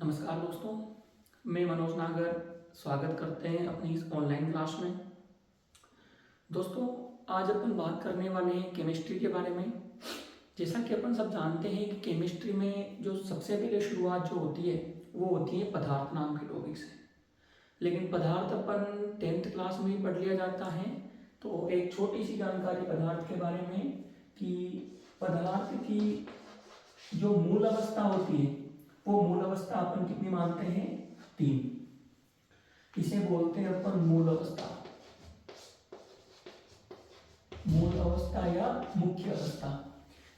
नमस्कार दोस्तों, मैं मनोज नागर स्वागत करते हैं अपनी इस ऑनलाइन क्लास में। दोस्तों, आज अपन बात करने वाले हैं केमिस्ट्री के बारे में। जैसा कि अपन सब जानते हैं कि केमिस्ट्री में जो सबसे पहले शुरुआत जो होती है वो होती है पदार्थ नाम के टॉपिक से। लेकिन पदार्थ अपन 10th क्लास में ही पढ़ लिया जाता है। तो एक छोटी सी जानकारी पदार्थ के बारे में कि पदार्थ की जो मूल अवस्था होती है वो मूल अवस्था अपन कितनी मानते हैं? 3। इसे बोलते हैं अपन मूल अवस्था, मूल अवस्था या मुख्य अवस्था।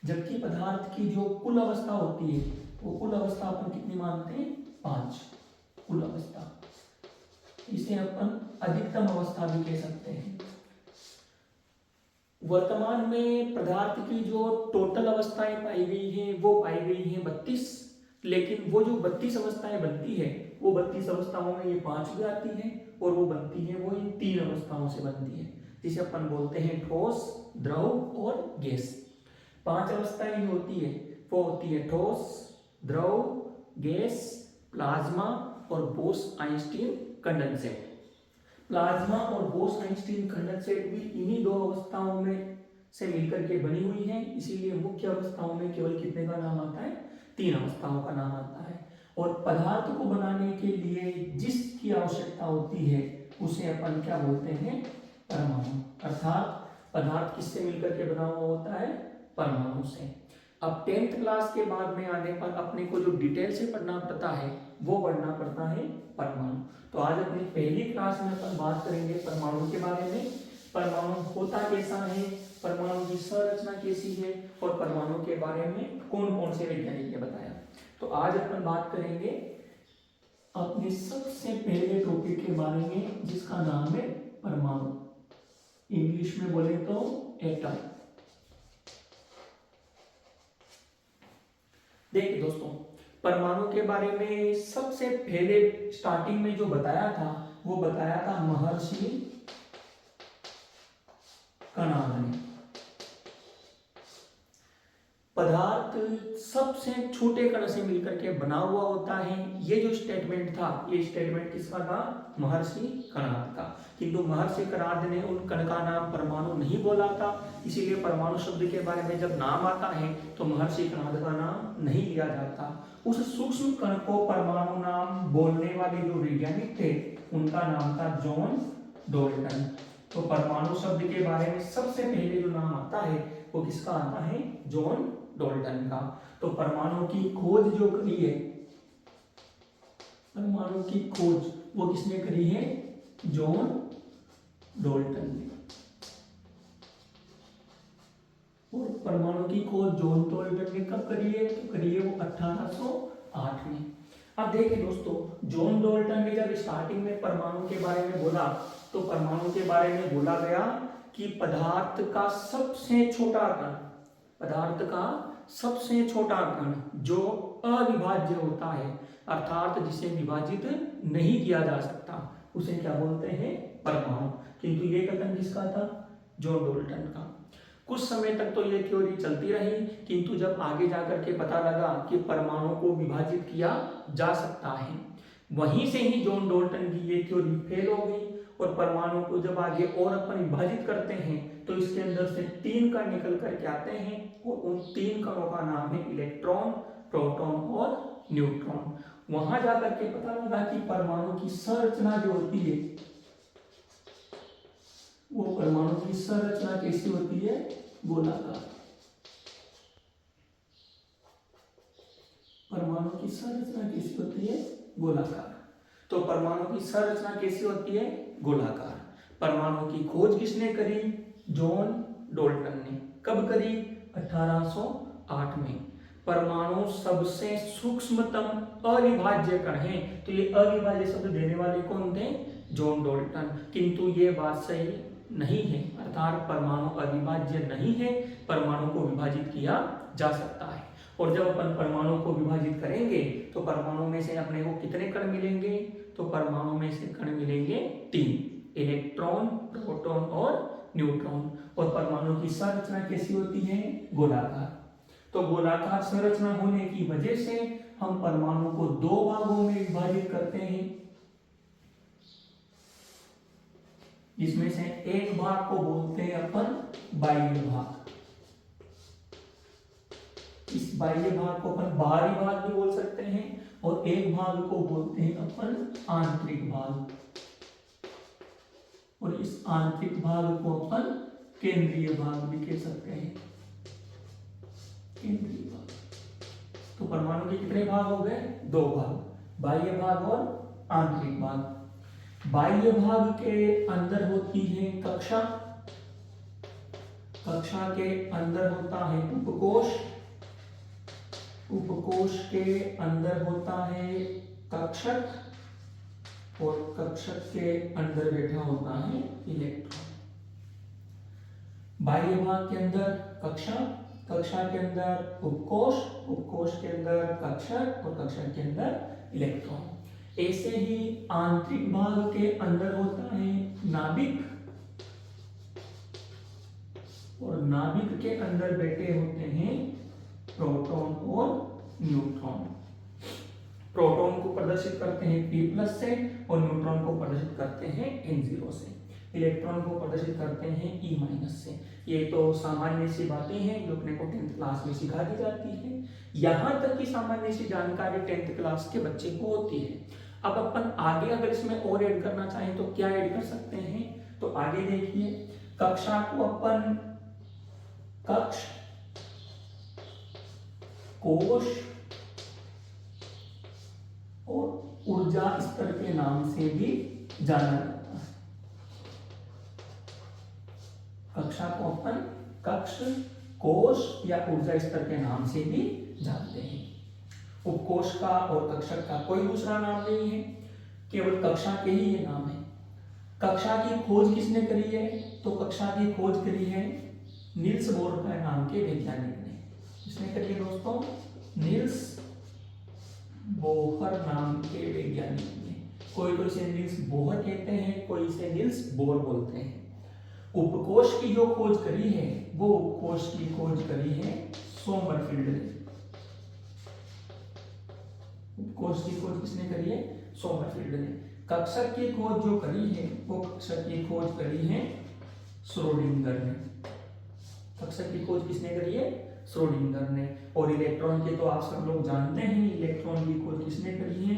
जबकि पदार्थ की जो कुल अवस्था होती है वो कुल अवस्था अपन कितनी मानते हैं? 5 कुल अवस्था। इसे अपन अधिकतम अवस्था भी कह सकते हैं। वर्तमान में पदार्थ की जो टोटल अवस्थाएं पाई गई है वो पाई गई है 32। लेकिन वो जो 32 अवस्थाएं बनती है वो 32 अवस्थाओं में ये 5 भी आती है और वो बनती है वो इन 3 अवस्थाओं से बनती है, जिसे अपन बोलते हैं ठोस, द्रव और गैस। 5 अवस्थाएं होती है वो होती है ठोस, द्रव, गैस, प्लाज्मा और बोस-आइंस्टीन कंडेंसेट। प्लाज्मा और बोस-आइंस्टीन कंडेंसेट भी इन्हीं 2 अवस्थाओं में से मिलकर के बनी हुई है। इसीलिए मुख्य अवस्थाओं में केवल कितने का नाम आता है? 3 अवस्थाओं का नाम आता है। और पदार्थ को बनाने के लिए जिसकी आवश्यकता होती है उसे अपन क्या बोलते हैं? परमाणु। अर्थात पदार्थ किससे मिलकर के बना हुआ होता है? परमाणु से। अब 10th क्लास के बाद में आने पर अपने को जो डिटेल से पढ़ना पड़ता है वो पढ़ना पड़ता है परमाणु। तो आज अपनी पहली क्लास में अपन बात करेंगे परमाणु के बारे में। परमाणु होता कैसा है, परमाणु की संरचना कैसी है और परमाणु के बारे में कौन कौन से वैज्ञानिक ने बताया। तो आज अपन बात करेंगे अपने सबसे पहले टॉपिक के बारे में जिसका नाम है परमाणु। इंग्लिश में बोले तो एटम। देखिए दोस्तों, परमाणु के बारे में सबसे पहले स्टार्टिंग में जो बताया था वो बताया था महर्षि कणाद ने। पदार्थ सबसे छोटे कण से मिलकर के बना हुआ होता है। ये जो स्टेटमेंट था ये स्टेटमेंट किसका था? महर्षि कणाद का। किंतु महर्षि कणाद ने उन कण का नाम परमाणु नहीं बोला था, इसीलिए परमाणु शब्द के बारे में जब नाम आता है तो महर्षि कणाद का नाम नहीं लिया जाता। उस सूक्ष्म कण को परमाणु नाम बोलने वाले जो वैज्ञानिक थे उनका नाम था जॉन डॉल्टन। तो परमाणु शब्द के बारे में सबसे पहले जो नाम आता है वो किसका आता है? जॉन डॉल्टन का। तो परमाणु की खोज जो करी है, परमाणु की खोज वो किसने करी है? जॉन डॉल्टन ने। और परमाणु की खोज जॉन डॉल्टन ने कब करी है? तो करी है वो 1808 में। अब देखिए दोस्तों, जॉन डॉल्टन ने जब स्टार्टिंग में परमाणु के बारे में बोला तो परमाणु के बारे में बोला गया कि पदार्थ का सबसे छोटा कण, पदार्थ का सबसे छोटा कण जो अविभाज्य होता है अर्थात जिसे विभाजित नहीं किया जा सकता उसे क्या बोलते हैं? परमाणु। किंतु ये कथन किसका था? जॉन डॉल्टन का। कुछ समय तक तो ये थ्योरी चलती रही, किंतु जब आगे जाकर के पता लगा कि परमाणु को विभाजित किया जा सकता है, वहीं से ही जॉन डॉल्टन की ये थ्योरी फेल हो गई। और परमाणु को जब आगे और अपन विभाजित करते हैं तो इसके अंदर से 3 कण निकल करके आते हैं और उन 3 कणों का नाम है इलेक्ट्रॉन, प्रोटॉन और न्यूट्रॉन। वहां जाकर के पता लगा कि परमाणु की संरचना जो होती है वो परमाणु की संरचना कैसी होती है? गोलाकार। परमाणु की संरचना कैसी होती है? गोलाकार। तो परमाणु की संरचना कैसी होती है? गोलाकार। परमाणु की खोज किसने करी? जॉन डॉल्टन ने। कब करी? 1808 में। परमाणु सबसे सूक्ष्मतम अविभाज्य कण है। तो ये अविभाज्य शब्द देने वाले कौन थे? John Dalton. किंतु ये बात सही नहीं है, अर्थात परमाणु अविभाज्य नहीं है, परमाणु को विभाजित किया जा सकता है। और जब अपन परमाणु को विभाजित करेंगे तो परमाणु में से अपने को कितने कण मिलेंगे? तो परमाणु में से कण मिलेंगे 3, इलेक्ट्रॉन, प्रोटॉन और न्यूट्रॉन। और परमाणु की संरचना कैसी होती है? गोलाकार। तो गोलाकार संरचना होने की वजह से हम परमाणु को दो भागों में विभाजित करते हैं, जिसमें से एक भाग को बोलते हैं अपन बाह्य भाग। इस बाह्य भाग को अपन बाहरी भाग भी बोल सकते हैं और एक भाग को बोलते हैं अपन आंतरिक भाग, और इस आंतरिक भाग को अपन केंद्रीय भाग भी कह सकते हैं। केंद्रीय भाग। तो परमाणु के कितने भाग हो गए? दो भाग, बाह्य भाग और आंतरिक भाग। बाह्य भाग के अंदर होती है कक्षा, कक्षा के अंदर होता है उपकोष, उपकोष के अंदर होता है कक्षक, और कक्षक के अंदर बैठा होता है इलेक्ट्रॉन। बाह्य भाग के अंदर कक्षा, कक्षा के अंदर उपकोष, उपकोष के अंदर कक्षक और कक्षक के अंदर इलेक्ट्रॉन। ऐसे ही आंतरिक भाग के अंदर होता है नाभिक, और नाभिक के अंदर बैठे होते हैं प्रोटॉन और न्यूट्रॉन। प्रोटॉन को प्रदर्शित करते हैं P+ से और न्यूट्रॉन को प्रदर्शित करते हैं N0 से, इलेक्ट्रॉन को प्रदर्शित करते हैं E- से। ये तो सामान्य सी बातें हैं जो अपने को 10th क्लास में सिखा दी जाती है। यहाँ तक की सामान्य सी जानकारी 10th क्लास के बच्चे को होती है। अब अपन आगे अगर इसमें और ऐड करना चाहें तो क्या ऐड कर सकते हैं? तो आगे देखिए, कक्षा को अपन कक्ष, कोश और ऊर्जा स्तर के नाम से भी जाना जाता है। कक्षा को अपन कक्ष, कोश या ऊर्जा स्तर के नाम से भी जानते हैं। उपकोष का और कक्षक का कोई दूसरा नाम नहीं है, केवल कक्षा के ही ये नाम है। कक्षा की खोज किसने करी है? तो कक्षा की खोज करी है नील्स बोर नाम के वैज्ञानिक ने। किसने करी है दोस्तों? नील्स बोहर नाम के वैज्ञानिक ने। कोई तो इसे नील्स बोहर कहते हैं, कोई इसे नील्स बोर बोलते हैं। उपकोष की जो खोज करी है वो उपकोष की खोज करी है सोमरफील्ड ने। उपकोष की खोज किसने करी है? सोमरफील्ड ने। कक्षक की खोज जो करी है वो कक्षक की खोज करी है श्रोडिंगर ने। कक्षक की खोज किसने करी है? श्रोडिंगर ने। और इलेक्ट्रॉन के तो आप सब लोग जानते हैं, इलेक्ट्रॉन की खोज किसने करी है?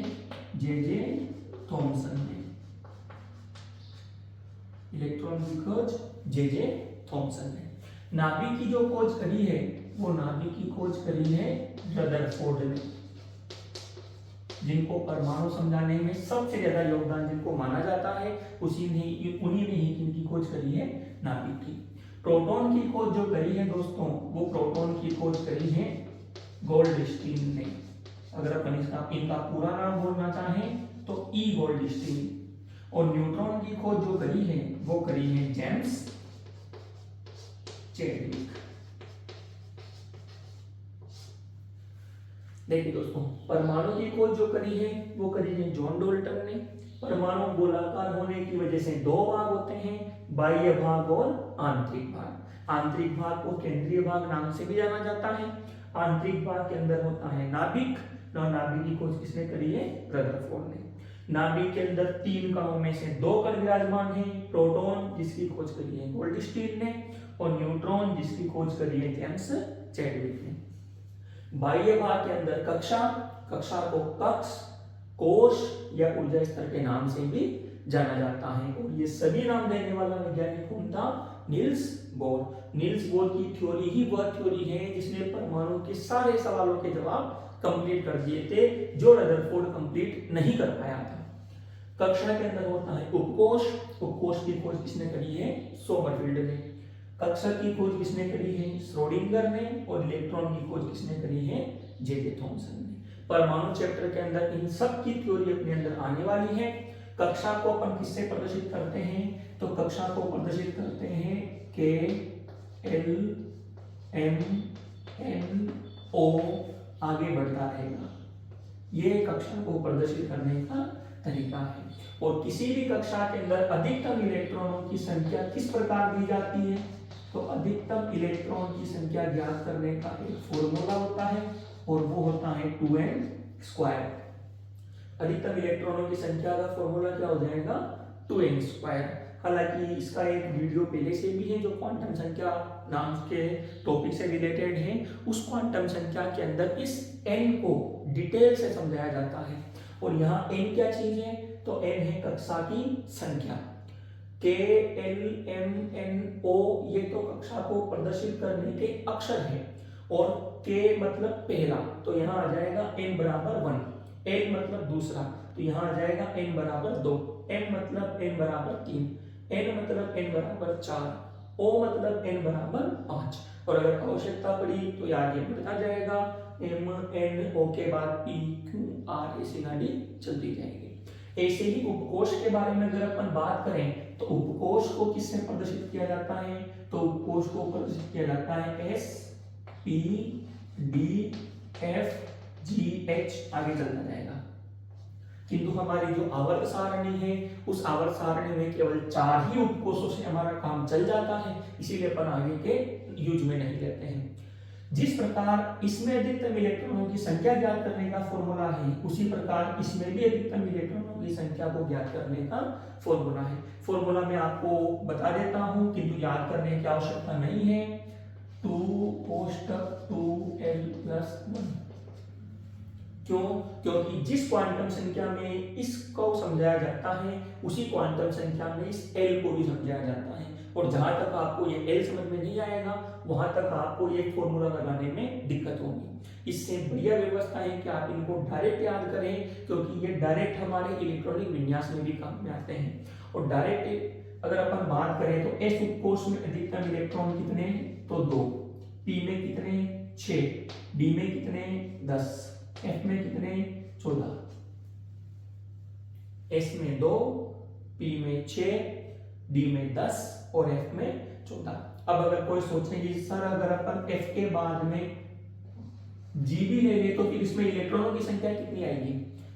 जे थॉमसन ने। इलेक्ट्रॉन की खोज जे थॉमसन ने। नाभिक की जो खोज करी है वो नाभिक की खोज करी है रदरफोर्ड ने। जिनको परमाणु समझाने में सबसे ज्यादा योगदान जिनको माना जाता है उन्हीं ने ही इनकी खोज करी है नाभिक की। प्रोटॉन की खोज जो करी है दोस्तों, वो प्रोटॉन की खोज करी है गोल्डस्टीन ने। अगर अपन इनका पूरा नाम बोलना चाहें तो ई गोल्डस्टीन। और न्यूट्रॉन की खोज जो करी है वो करी है जेम्स चैडविक। देखिए दोस्तों, परमाणु की खोज जो करी है वो करी है जॉन डाल्टन ने। परमाणु गोलाकार होने की वजह से दो भाग होते हैं, बाह्य भाग और आंतरिक भाग। आंतरिक भाग को केंद्रीय भाग नाम से भी जाना जाता है। आंतरिक भाग के अंदर होता है नाभिक, और नाभिक की खोज किसने करी है? रदरफोर्ड ने। नाभिक के अंदर 3 कणों में से 2 कण विराजमान हैं, प्रोटॉन जिसकी खोज करी है गोल्डस्टीन ने, और न्यूट्रॉन जिसकी खोज करी है जेम्स चैडविक ने। बाह्य भाग के अंदर कक्षा, कक्षा को कक्ष, कोश या ऊर्जा स्तर के नाम से भी जाना जाता है। और ये सभी नाम देने वाला वैज्ञानिक कौन था? Niels Bohr. नील्स बोर की थ्योरी ही वह थ्योरी है जिसने परमाणु के सारे सवालों के जवाब कंप्लीट कर दिए थे, जो रदरफोर्ड कंप्लीट नहीं कर पाया था। कक्षा के अंदर होता है उपकोष, उपकोष की खोज किसने करी है? सोमरफील्ड ने। कक्षा की खोज किसने करी है? श्रोडिंगर ने। और इलेक्ट्रॉन की खोज किसने करी है? जे थॉमसन ने। परमाणु चैप्टर के अंदर इन सब की थ्योरी अपने अंदर आने वाली है। कक्षा को अपन किससे प्रदर्शित करते हैं? तो कक्षा को प्रदर्शित करते हैं K, L, M, N, O आगे बढ़ता रहेगा। ये कक्षा को प्रदर्शित करने का तरीका है। और किसी भी कक्षा के अंदर अधिकतम इलेक्ट्रॉनों की संख्या किस प्रकार दी जाती है? तो अधिकतम इलेक्ट्रॉन की संख्या ज्ञात करने का एक फॉर्मूला होता है और वो होता है 2n²। अधिकतम इलेक्ट्रॉनों की संख्या का फॉर्मूला क्या हो जाएगा 2n²। हालांकि इसका एक वीडियो पहले से भी है जो क्वांटम संख्या नाम के टॉपिक से रिलेटेड है। उस क्वांटम संख्या के अंदर इस n को डिटेल से समझाया जाता है। और यहाँ n क्या चीज है, तो n है कक्षा की संख्या। K L M N O ये तो कक्षा को प्रदर्शित करने के अक्षर हैं और K मतलब पहला, तो यहाँ आ जाएगा n बराबर 1, L मतलब दूसरा, तो यहाँ आ जाएगा n बराबर 2, M मतलब n बराबर 3, N मतलब n बराबर 4, O मतलब n बराबर 5। और अगर आवश्यकता पड़ी तो ये आगे बढ़ता जाएगा, M N O के बाद P Q R ऐसी गाड़ी चलती जाएगी। ऐसे ही उपकोष के बारे में अगर अपन बात करें तो उपकोष को किससे प्रदर्शित किया जाता है, तो उपकोष को प्रदर्शित किया जाता है S P D F G H, आगे चलता जाएगा। किंतु हमारी जो आवर्त सारणी है उस आवर्त सारणी में केवल 4 ही उपकोषों से हमारा काम चल जाता है, इसीलिए अपन आगे के यूज में नहीं लेते हैं। जिस प्रकार इसमें अधिकतम इलेक्ट्रॉनों की संख्या ज्ञात करने का फॉर्मूला है, उसी प्रकार इसमें भी अधिकतम इलेक्ट्रॉनों की संख्या को ज्ञात करने का फॉर्मूला है। फॉर्मूला मैं आपको बता देता हूं किंतु याद करने की आवश्यकता नहीं है। 2 कोष्टक 2l+1। क्यों? क्योंकि जिस क्वांटम संख्या में इसको समझाया जाता है उसी क्वांटम संख्या में इस l को भी समझाया जाता है। और जहां तक आपको ये l समझ में नहीं आएगा वहां तक आपको ये फॉर्मूला लगाने में दिक्कत होगी। इससे बढ़िया व्यवस्था है कि आप इनको डायरेक्ट याद करें, क्योंकि ये डायरेक्ट हमारे इलेक्ट्रॉनिक विन्यास में भी काम में आते हैं। और डायरेक्ट अगर अपन बात करें तो S उपकोष में अधिकतम इलेक्ट्रॉन कितने, तो 2, P में कितने 6, D में कितने 10, F में कितने 14, S में 2, P में 6, D में 10 और F में 14। अब अगर कोई सोचे कि सर अगर अपन F के बाद में G भी ले ले तो फिर इसमें इलेक्ट्रॉनों की संख्या कितनी आएगी,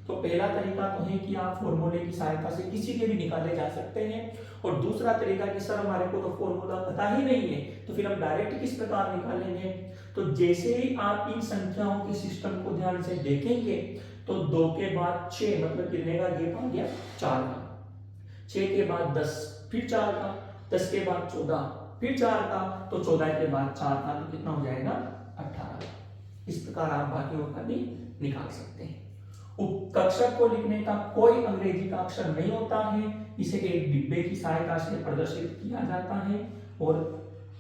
तो पहला तरीका तो है कि आप फॉर्मूले की सहायता से किसी के भी निकाले जा सकते हैं। और दूसरा तरीका कि सर हमारे को तो फॉर्मूला पता ही नहीं है तो फिर हम डायरेक्ट किस प्रकार निकालेंगे। तो जैसे ही आप इन संख्याओं के सिस्टम को ध्यान से देखेंगे तो 2 के बाद 6 मतलब कितने का गेप आ गया 4 का, 6 के बाद 10 फिर 4 का, 10 के बाद 14 फिर 4 का, तो 14 के बाद 4 का तो कितना हो जाएगा 18। इस प्रकार आप बाकियों का भी निकाल सकते हैं। उपकक्षक को लिखने का कोई अंग्रेजी का अक्षर नहीं होता है, इसे एक डिब्बे की सहायता से प्रदर्शित किया जाता है। और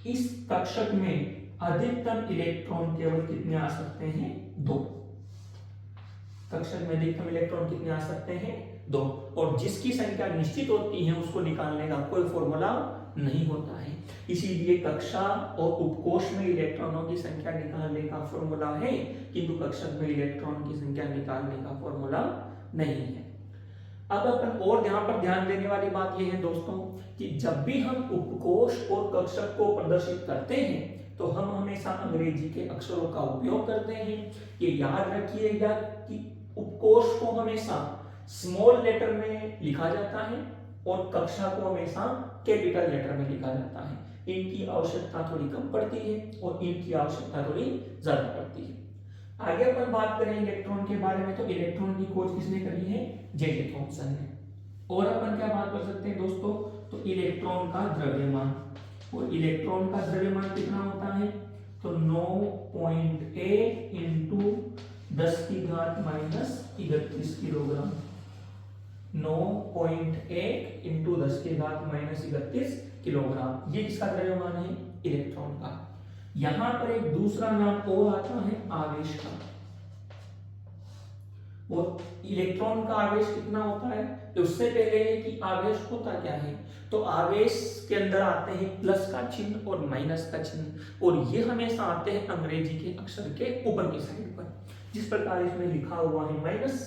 इस कक्षक में अधिकतम इलेक्ट्रॉन केवल कितने आ सकते हैं 2। कक्षक में अधिकतम इलेक्ट्रॉन कितने आ सकते हैं 2। और जिसकी संख्या निश्चित होती है उसको निकालने का कोई फॉर्मूला नहीं होता है। इसीलिए कक्षा और उपकोष में इलेक्ट्रॉनों की संख्या निकालने का फॉर्मूला है किंतु कक्षक में इलेक्ट्रॉन की संख्या निकालने का फॉर्मूला नहीं है। अब अपन और यहाँ पर ध्यान देने वाली बात यह है दोस्तों कि जब भी हम उपकोष और कक्षक को प्रदर्शित करते हैं तो हम हमेशा अंग्रेजी के अक्षरों का उपयोग करते हैं। ये याद रखिएगा कि उपकोष को हमेशा स्मॉल लेटर में लिखा जाता है और कक्षा को हमेशा कैपिटल लेटर में लिखा जाता है। इनकी आवश्यकता थोड़ी कम पड़ती है और इनकी आवश्यकता थोड़ी ज्यादा पड़ती है। आगे अपन बात करें इलेक्ट्रॉन के बारे में तो इलेक्ट्रॉन की खोज किसने करी है जे थॉमसन ने। और अपन क्या बात कर सकते हैं दोस्तों, तो इलेक्ट्रॉन का द्रव्यमान, और इलेक्ट्रॉन का द्रव्यमान कितना होता है तो 9.8 इंटू 10⁻³ किलोग्राम। 9.8 इंटू 10⁻³ किलोग्राम, ये किसका द्रव्यमान है इलेक्ट्रॉन का। यहां पर एक दूसरा नाम और आता है आवेश का। और इलेक्ट्रॉन का आवेश कितना होता है तो उससे पहले कि आवेश होता क्या है, तो आवेश के अंदर आते हैं प्लस का चिन्ह और माइनस का चिन्ह, और ये हमेशा आते हैं अंग्रेजी के अक्षर के ऊपर की साइड पर। जिस प्रकार इसमें लिखा हुआ है माइनस,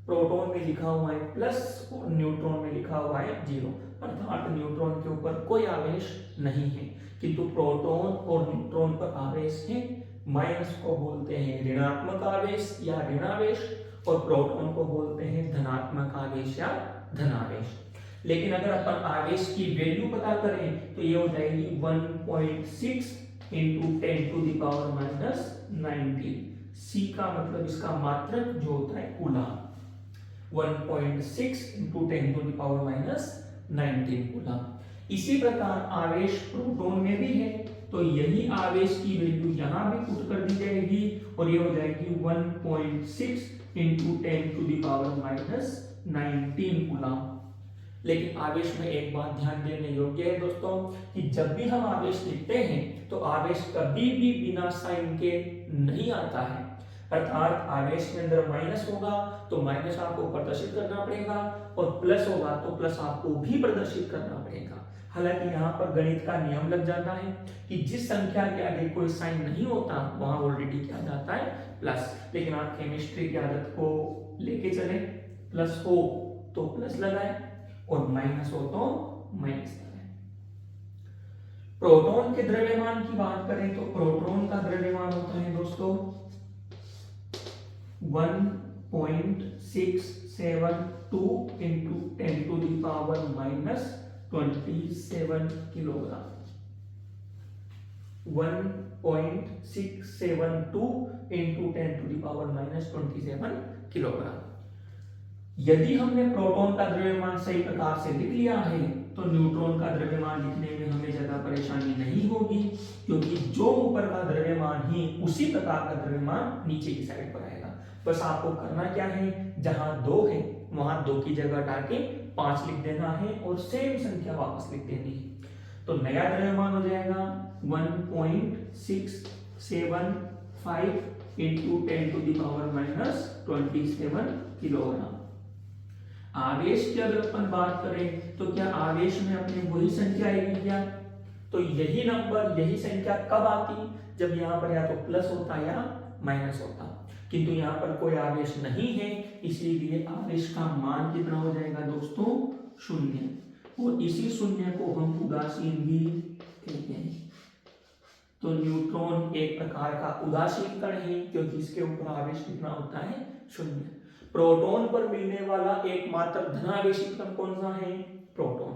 प्रोटॉन में लिखा हुआ है प्लस और न्यूट्रॉन में लिखा हुआ है 0, अर्थात न्यूट्रॉन के ऊपर कोई आवेश नहीं है किंतु प्रोटॉन और न्यूट्रॉन पर आवेश है। माइनस को बोलते हैं ऋणात्मक आवेश या ऋणावेश और प्रोटॉन को बोलते हैं धनात्मक आवेश या धनावेश। लेकिन अगर अपन आवेश की वैल्यू पता करें तो ये हो जाएगी 1.6 इंटू 10⁻⁻⁹। सी का मतलब इसका मात्रक जो होता है कूलम। 1.6 into 10⁻⁻⁹ coulomb. इसी प्रकार आवेश प्रोटॉन में भी है, तो यही आवेश की वैल्यू यहां भी पुट कर दी जाएगी और ये हो जाएगी 1.6 इंटू 10⁻⁻⁹ कूलम। लेकिन आवेश में एक बात ध्यान देने योग्य है दोस्तों कि जब भी हम आवेश लिखते हैं तो आवेश कभी भी बिना साइन के नहीं आता है। अर्थात आवेश के अंदर माइनस होगा तो माइनस आपको प्रदर्शित करना पड़ेगा और प्लस होगा तो प्लस आपको भी प्रदर्शित करना पड़ेगा। हालांकि यहाँ पर गणित का नियम लग जाता है कि जिस संख्या के आगे कोई साइन नहीं होता वहां ऑलरेडी क्या जाता है प्लस। लेकिन आप केमिस्ट्री की आदत को लेके चले, प्लस हो तो प्लस लगाए और माइनस हो तो माइनस लगाए। प्रोटॉन के द्रव्यमान की बात करें तो प्रोटॉन का द्रव्यमान होता है दोस्तों 1.672 इंटू 10⁻⁻27 किलोग्राम। 1.672 into 10⁻⁻27 kilogram. यदि हमने प्रोटॉन का द्रव्यमान सही प्रकार से लिख लिया है तो न्यूट्रॉन का द्रव्यमान लिखने में हमें ज्यादा परेशानी नहीं होगी, क्योंकि जो ऊपर का द्रव्यमान ही उसी प्रकार का द्रव्यमान नीचे की साइड पर आएगा। बस आपको करना क्या है, जहां 2 है वहां 2 की जगह हटा के 5 लिख देना है और सेम संख्या वापस लिख देनी है। तो नया द्रव्यमान हो जाएगा 1.675 इंटू 10⁻⁻27 किलोग्राम। आवेश की अगर अपन बात करें तो क्या आवेश में अपने वही संख्या आएगी क्या? तो यही नंबर, यही संख्या कब आती, जब यहाँ पर या तो प्लस होता या माइनस होता। किंतु यहाँ पर कोई आवेश नहीं है, इसीलिए आवेश का मान कितना हो जाएगा दोस्तों, 0। और इसी शून्य को हम उदासीन भी कहते हैं। तो न्यूट्रॉन एक प्रकार का उदासीन कण है, क्योंकि इसके ऊपर आवेश कितना होता है, 0। प्रोटॉन पर मिलने वाला एकमात्र धनावेशित कण कौन सा है, प्रोटॉन।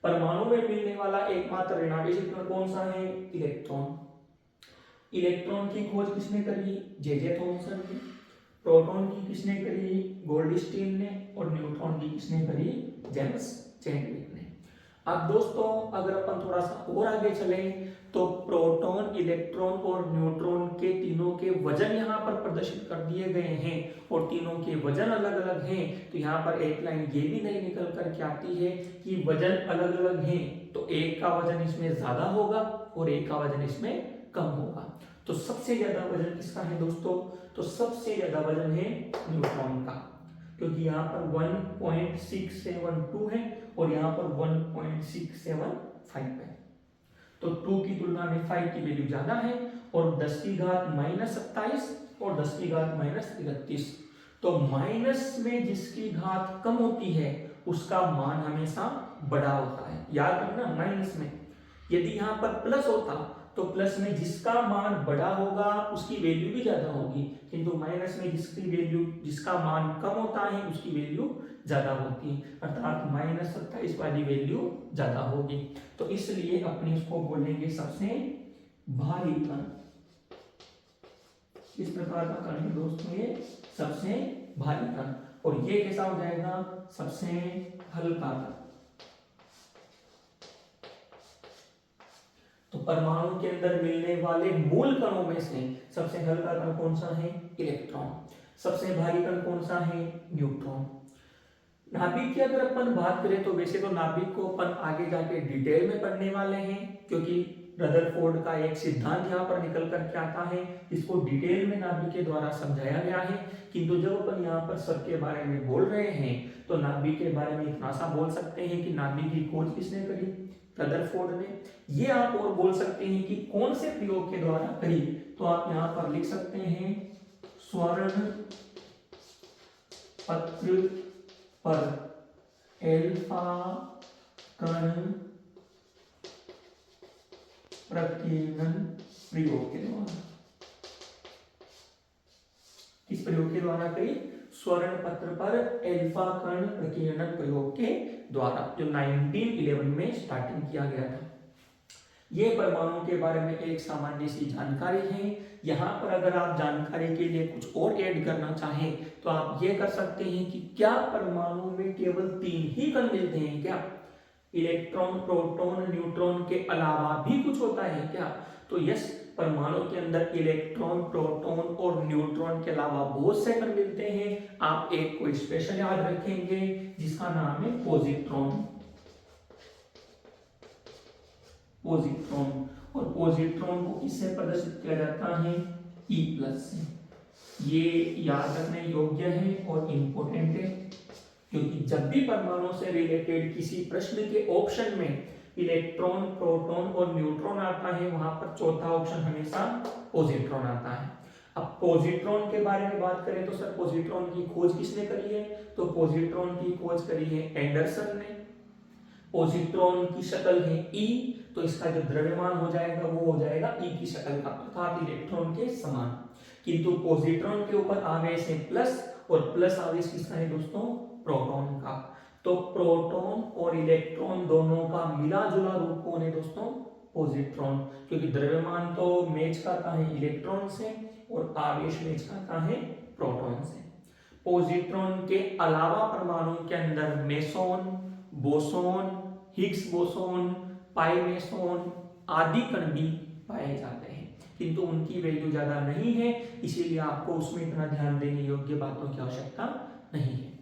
परमाणु में मिलने वाला एकमात्र ऋणावेशित कण कौन सा है, इलेक्ट्रॉन। इलेक्ट्रॉन की खोज किसने करी, जे थॉमसन ने। प्रोटॉन की किसने करी, गोल्डस्टीन ने। और न्यूट्रॉन की किसने करी, जेम्स चैडविक ने। अब दोस्तों अगर अपन थोड़ा सा और आगे चले तो प्रोटॉन, इलेक्ट्रॉन और न्यूट्रॉन के तीनों के वजन यहाँ पर प्रदर्शित कर दिए गए हैं और तीनों के वजन अलग अलग हैं। तो यहाँ पर एक लाइन ये भी नहीं निकल कर के आती है कि वजन अलग अलग हैं, तो एक का वजन इसमें ज्यादा होगा और एक का वजन इसमें कम होगा। तो सबसे ज्यादा वजन किसका है दोस्तों, तो सबसे ज्यादा वजन है न्यूट्रॉन का, क्योंकि यहाँ पर 1.672 है और यहाँ पर 1.675 है। तो 2 की तुलना में 5 की वैल्यू ज्यादा है और 10 की घात -27 और 10 की घात -31। तो माइनस में जिसकी घात कम होती है उसका मान हमेशा बड़ा होता है। याद रखना, माइनस में यदि यहाँ पर प्लस होता तो प्लस में जिसका मान बड़ा होगा उसकी वैल्यू भी ज्यादा होगी, किंतु माइनस में जिसका मान कम होता है उसकी वैल्यू ज्यादा होती है, अर्थात -27 वाली वैल्यू ज्यादा होगी। तो इसलिए अपने इसको बोलेंगे सबसे भारी कण। इस प्रकार का कण है दोस्तों ये सबसे भारी कण, और ये कैसा हो जाएगा, सबसे हल्का कण। तो परमाणु के अंदर मिलने वाले मूल कणों में से सबसे हल्का कण कौन सा है, इलेक्ट्रॉन। सबसे भारी कण कौन सा है, न्यूट्रॉन। नाभिक की अगर अपन बात करें तो वैसे तो नाभिक को अपन आगे जाके डिटेल में पढ़ने वाले हैं, क्योंकि रदरफोर्ड का एक सिद्धांत यहाँ पर निकल करके आता है, इसको डिटेल में नाभिक के द्वारा समझाया गया है। किंतु जब अपन यहाँ पर सबके बारे में बोल रहे हैं तो नाभिक के बारे में इतना सा बोल सकते हैं कि नाभिक की खोज किसने करी, रदरफोर्ड ने। ये आप और बोल सकते हैं कि कौन से प्रयोग के द्वारा करी, तो आप यहाँ पर लिख सकते हैं स्वर्ण पत्र पर एल्फा कण प्रकीर्णन प्रयोग के द्वारा। किस प्रयोग के द्वारा करी, स्वर्ण पत्र पर एल्फा कण प्रकीर्णन प्रयोग के द्वारा, जो 1911 में स्टार्टिंग किया गया था। ये परमाणु के बारे में एक सामान्य सी जानकारी है। यहाँ पर अगर आप जानकारी के लिए कुछ और ऐड करना चाहें तो आप ये कर सकते हैं कि क्या परमाणु में केवल 3 ही कण मिलते हैं क्या? इलेक्ट्रॉन, प्रोटॉन, न्यूट्रॉन के अलावा भी कुछ होता है क्या? तो यस, परमाणु के अंदर इलेक्ट्रॉन, प्रोटॉन और न्यूट्रॉन के अलावा बहुत से कण मिलते हैं। आप एक को स्पेशल याद रखेंगे जिसका नाम है पॉजिट्रॉन। पॉजिट्रॉन, और पॉजिट्रॉन को किससे प्रदर्शित किया जाता है? E+ से। ये याद रखने योग्य है और इंपॉर्टेंट है, क्योंकि जब भी परमाणु से रिलेटेड किसी प्रश्न के ऑप्शन में इलेक्ट्रॉन, प्रोटॉन और न्यूट्रॉन आता है, वहां पर चौथा ऑप्शन हमेशा पॉजिट्रॉन आता है। अब पॉजिट्रॉन के बारे में बात करें तो सर पॉजिट्रॉन की खोज किसने करी है? तो पॉजिट्रॉन की खोज करी है एंडरसन ने। पॉजिट्रॉन की शक्ल है E, तो इसका जो द्रव्यमान हो जाएगा वो हो जाएगा E की शक्ल का, अर्थात इलेक्ट्रॉन के समान। किंतु पॉजिट्रॉन के ऊपर आवेश है प्लस, और प्लस आवेश किसका है दोस्तों? प्रोटॉन का। तो प्रोटॉन और इलेक्ट्रॉन दोनों का मिला जुला रूप कौन है दोस्तों? पॉजिट्रॉन, क्योंकि द्रव्यमान तो मैच करता है इलेक्ट्रॉन से और आवेश मैच करता है प्रोटॉन से। पॉजिट्रॉन के अलावा परमाणु के अंदर मेसोन, बोसोन, हिग्स बोसोन, पाई मेसोन आदि कण भी पाए जाते हैं, किंतु उनकी वैल्यू ज्यादा नहीं है, इसीलिए आपको उसमें इतना ध्यान देने योग्य बातों की आवश्यकता नहीं है।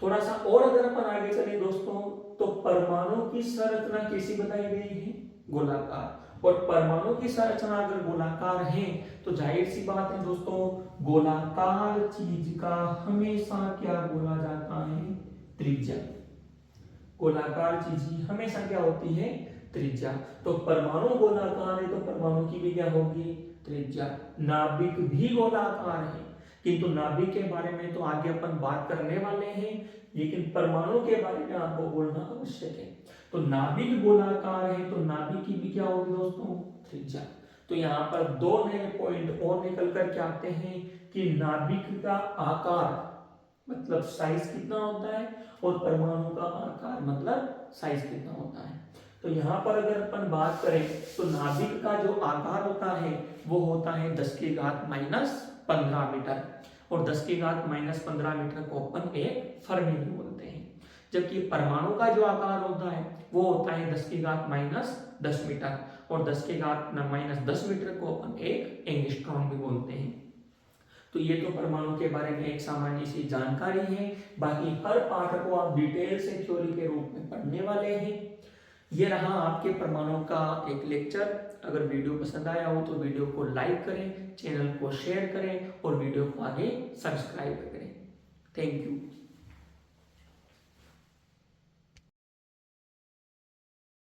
थोड़ा सा और अगर अपन आगे चले दोस्तों, तो परमाणु की संरचना कैसी बताई गई है? गोलाकार। और परमाणु की संरचना अगर गोलाकार है तो जाहिर सी बात है दोस्तों, गोलाकार चीज का हमेशा क्या बोला जाता है? त्रिज्या। गोलाकार चीज की हमेशा क्या होती है? त्रिज्या। तो परमाणु गोलाकार है तो परमाणु की भी क्या होगी? त्रिज्या। नाभिक भी गोलाकार है, किंतु नाभिक के बारे में तो आगे अपन बात करने वाले हैं, लेकिन परमाणु के बारे में आपको बोलना आवश्यक है। तो नाभिक गोलाकार है तो नाभिक की भी क्या होगी दोस्तों? त्रिज्या। तो यहाँ पर 2 नए पॉइंट और निकल कर के आते हैं कि नाभिक का आकार मतलब साइज कितना होता है और परमाणु का आकार मतलब साइज कितना होता है। तो यहाँ पर अगर अपन बात करें तो नाभिक का जो आकार होता है वो होता है 10⁻⁻15 मीटर, और 10⁻⁻15 मीटर को अपन एक फर्मी बोलते हैं, जबकि परमाणु का जो आकार होता है वो होता है 10⁻⁻10 मीटर, और 10⁻⁻10 मीटर को अपन एक एंगस्ट्रॉम भी बोलते हैं। तो ये तो परमाणु के बारे में एक सामान्य सी जानकारी है, बाकी हर पाठ को आप डिटेल से थ्योरी के रूप में पढ़ने वाले हैं। ये रहा आपके परमाणु का एक लेक्चर। अगर वीडियो पसंद आया हो तो वीडियो को लाइक करें, चैनल को शेयर करें और वीडियो को आगे सब्सक्राइब करें। Thank you.